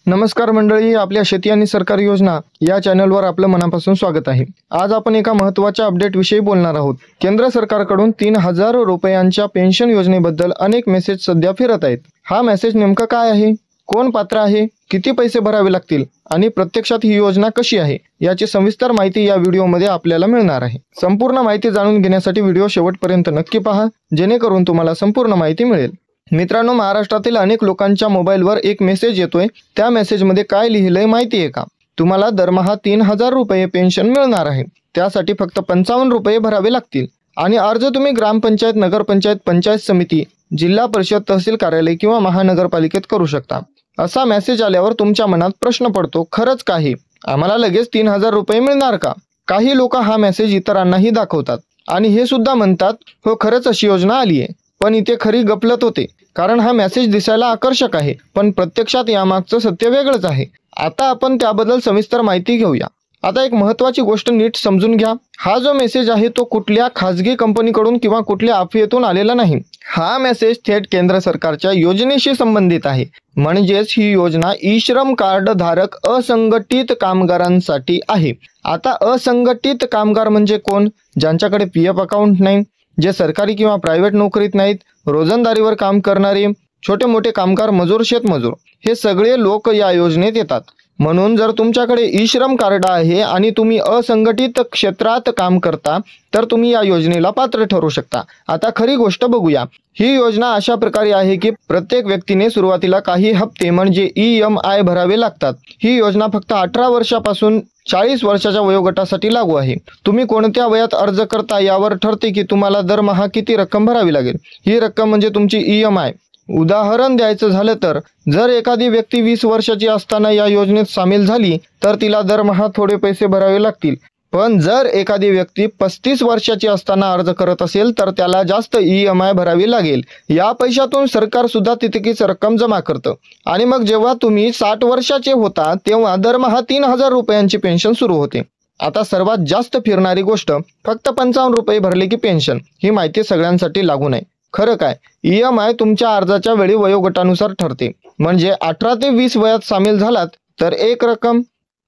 नमस्कार मंडळी, आपल्या शेती आणि सरकारी योजना या चॅनलवर आपलं मनापासून स्वागत आहे। आज आपण एका महत्त्वाच्या अपडेट विषयी बोलणार आहोत। केंद्र सरकारकडून 3000 रुपयांच्या पेन्शन योजनेबद्दल अनेक मेसेज सध्या फिरत आहेत। हा मेसेज नेमका काय आहे, कोण पात्र आहे, किती पैसे भरावे लागतील आणि प्रत्यक्षात ही योजना कशी आहे याची सविस्तर माहिती या व्हिडिओमध्ये आपल्याला मिळणार आहे। संपूर्ण माहिती जाणून घेण्यासाठी व्हिडिओ शेवटपर्यंत नक्की पहा, जेणेकरून तुम्हाला संपूर्ण माहिती मिळेल। मित्रांनो, महाराष्ट्रातील अनेक लोकांच्या मोबाईलवर एक मेसेज येतोय। त्या मेसेजमध्ये काय लिहिलंय माहिती आहे का? तुम्हाला दरमहा 3000 रुपये पेन्शन मिळणार आहे। त्यासाठी फक्त 55 रुपये भरावे लागतील आणि अर्ज तुम्ही ग्रामपंचायत, नगरपंचायत, पंचायत समिती, जिल्हा परिषद, तहसील कार्यालय किंवा महानगरपालिकेत करू शकता। असा मेसेज आल्यावर तुमच्या मनात प्रश्न पडतो, खरंच का हे? आम्हाला लगेच 3000 रुपये मिळणार का? काही लोक हा मेसेज इतरांनाही दाखवतात आणि हे सुद्धा म्हणतात, हो खरंच अशी योजना आली आहे। पण इथे खरी गफलत होते, कारण हा मेसेज दिसायला आकर्षक आहे, पण प्रत्यक्षात यामागचं सत्य वेगळंच आहे। आता आपण त्याबद्दल सविस्तर माहिती घेऊया। आता एक महत्त्वाची गोष्ट नीट समजून घ्या। हा जो मेसेज आहे तो कुठल्या खाजगी कंपनीकडून किंवा कुठल्या अफवेतून आलेला नाही। हा मेसेज थेट केंद्र सरकारच्या योजनेशी संबंधित आहे। म्हणजेच ही योजना ई श्रम कार्ड धारक असंघटित कामगारांसाठी आहे। आता असंघटित कामगार म्हणजे कोण? ज्यांच्याकडे पीएफ अकाउंट नाही, जे सरकारी किंवा प्रायव्हेट नोकरीत नाहीत, रोजंदारीवर काम करणारे, छोटे मोठे कामगार, मजूर, शेतमजूर, हे सगळे लोक या योजनेत येतात। म्हणून जर तुमच्याकडे ई श्रम कार्ड आहे आणि तुम्ही असंघटित क्षेत्रात काम करता तर तुम्ही या योजनेला पात्र ठरू शकता। आता खरी गोष्ट बघूया। ही योजना अशा प्रकारे आहे की प्रत्येक व्यक्तीने सुरुवातीला काही हप्ते म्हणजे EMI भरावे लागतात। ही योजना फक्त 18 वर्षापासून 40 वर्षाच्या वयोगटासाठी लागू आहे। तुम्ही कोणत्या वयात अर्ज करता यावर ठरते की तुम्हाला दरमहा किती रक्कम भरावी लागेल। ही रक्कम म्हणजे तुमची EMI। उदाहरण द्यायचं झालं तर जर एखादी व्यक्ती 20 वर्षाची असताना या योजनेत सामील झाली तर तिला दरमहा थोडे पैसे भरावे लागतील। पण जर एखादी व्यक्ती 35 वर्षाची असताना अर्ज करत असेल तर त्याला जास्त EMI भरावी लागेल। या पैशातून सरकार सुद्धा तितकीच रक्कम जमा करतं आणि मग जेव्हा तुम्ही 60 वर्षाचे होता तेव्हा दरमहा 3000 रुपयांची पेन्शन सुरू होते। आता सर्वात जास्त फिरणारी गोष्ट, फक्त 55 रुपये भरले की पेन्शन, ही माहिती सगळ्यांसाठी लागू नाही। खरं काय? EMI तुमच्या अर्जाच्या वेळी वयोगटानुसार ठरते। म्हणजे 18 ते 20 वयात सामील झालात तर एक रक्कम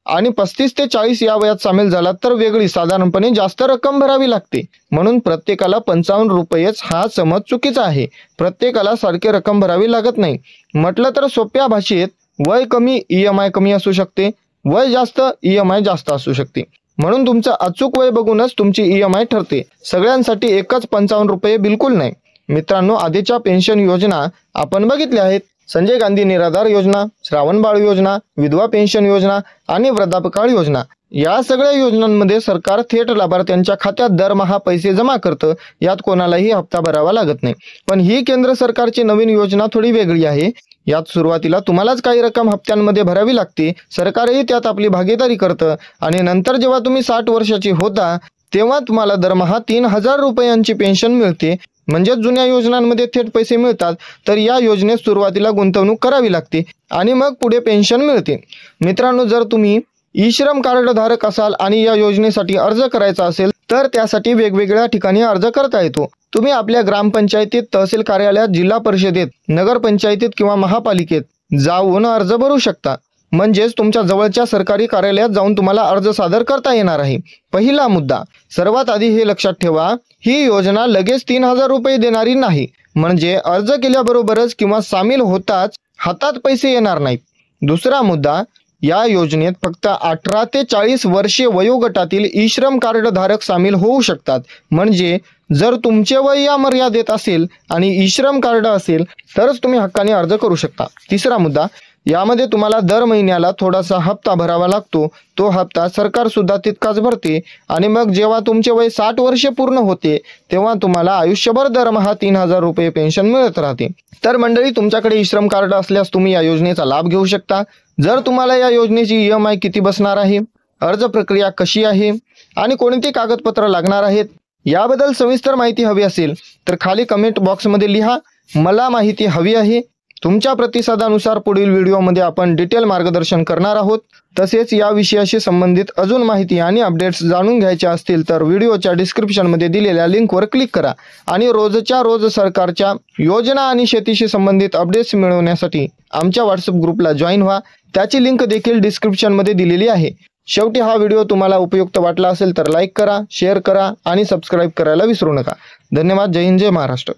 आणि 35 ते 40 या वयात सामील झालात तर वेगळी, साधारणपणे जास्त रक्कम भरावी लागते। म्हणून प्रत्येकाला 55 रुपयेच हा समज चुकीचा आहे। प्रत्येकाला सारखी रक्कम भरावी लागत नाही। म्हटलं तर सोप्या भाषेत, वय कमी EMI कमी असू शकते, वय जास्त EMI जास्त असू शकते। म्हणून तुमचं अचूक वय बघूनच तुमची EMI ठरते। सगळ्यांसाठी एकच 55 रुपये बिलकुल नाही। मित्रांनो, आधीच्या पेन्शन योजना आपण बघितल्या आहेत। संजय गांधी निराधार योजना, श्रावणबाळ योजना, विधवा पेन्शन योजना आणि वृद्धापकाळ योजना। या सगळ्या योजनांमध्ये सरकार थेट लाभार्थ्यांच्या खात्यात दरमहा पैसे जमा करतं। यात कोणालाही हप्ता भरावा लागत नाही। पण ही केंद्र सरकारची नवीन योजना थोडी वेगळी आहे। यात सुरुवातीला तुम्हालाच काही रक्कम हप्त्यांमध्ये भरावी लागते, सरकारही त्यात आपली भागीदारी करतं आणि नंतर जेव्हा तुम्ही 60 वर्षाची होता तेव्हा तुम्हाला दरमहा 3000 रुपयांची पेन्शन मिळते। म्हणजे जुन्या योजनांमध्ये थेट पैसे मिळतात, तर या योजनेत सुरुवातीला गुंतवणूक करावी लागते आणि मग पुढे पेन्शन मिळते। मित्रांनो, जर तुम्ही ई श्रम कार्ड धारक असाल आणि या योजनेसाठी अर्ज करायचा असेल तर त्यासाठी वेगवेगळ्या ठिकाणी अर्ज करता येतो। तुम्ही आपल्या ग्रामपंचायतीत, तहसील कार्यालयात, जिल्हा परिषदेत, नगरपंचायतीत किंवा महापालिकेत जाऊन अर्ज भरू शकता। म्हणजेच तुमच्या जवळच्या सरकारी कार्यालयात जाऊन तुम्हाला अर्ज सादर करता येणार आहे। पहिला मुद्दा, सर्वात आधी हे लक्षात ठेवा, ही योजना लगेच 3000 रुपये देणारी नाही। म्हणजे अर्ज केल्याबरोबरच किंवा सामील होताच हातात पैसे येणार नाहीत। दुसरा मुद्दा, या योजनेत फक्त 18 ते 40 वर्षे वयोगटातील ई श्रम कार्ड धारक सामील होऊ शकतात। म्हणजे जर तुमचे वय या मर्यादेत असेल आणि ई श्रम कार्ड असेल तरच तुम्ही हक्काने अर्ज करू शकता। तिसरा मुद्दा, यामध्ये तुम्हाला दर महिन्याला थोडासा हप्ता भरावा लागतो। तो हप्ता सरकार सुद्धा तितकाच भरते आणि मग जेव्हा तुमचे वय 60 वर्षे पूर्ण होते तेव्हा तुम्हाला आयुष्यभर दरमहा 3000 रुपये पेन्शन मिळत राहते। तर मंडळी, तुमच्याकडे ई श्रम कार्ड असल्यास तुम्ही या योजनेचा लाभ घेऊ शकता। जर तुम्हाला या योजनेची EMI किती बसणार आहे, अर्ज प्रक्रिया कशी आहे आणि कोणती कागदपत्र लागणार आहेत याबद्दल सविस्तर माहिती हवी असेल तर खाली कमेंट बॉक्समध्ये लिहा, मला माहिती हवी आहे। तुमच्या प्रतिसादानुसार पुढील व्हिडिओमध्ये आपण डिटेल मार्गदर्शन करणार आहोत। तसेच या विषयाशी संबंधित अजून माहिती आणि अपडेट्स जाणून घ्यायच्या असतील तर व्हिडिओच्या डिस्क्रिप्शनमध्ये दिलेल्या लिंकवर क्लिक करा आणि रोजच्या रोज सरकारच्या योजना आणि शेतीशी संबंधित अपडेट्स मिळवण्यासाठी आमच्या व्हॉट्सअप ग्रुपला जॉईन व्हा। त्याची लिंक देखील डिस्क्रिप्शनमध्ये दिलेली आहे। शेवटी हा व्हिडिओ तुम्हाला उपयुक्त वाटला असेल तर लाईक करा, शेअर करा आणि सबस्क्राईब करायला विसरू नका। धन्यवाद। जय हिंद, जय महाराष्ट्र।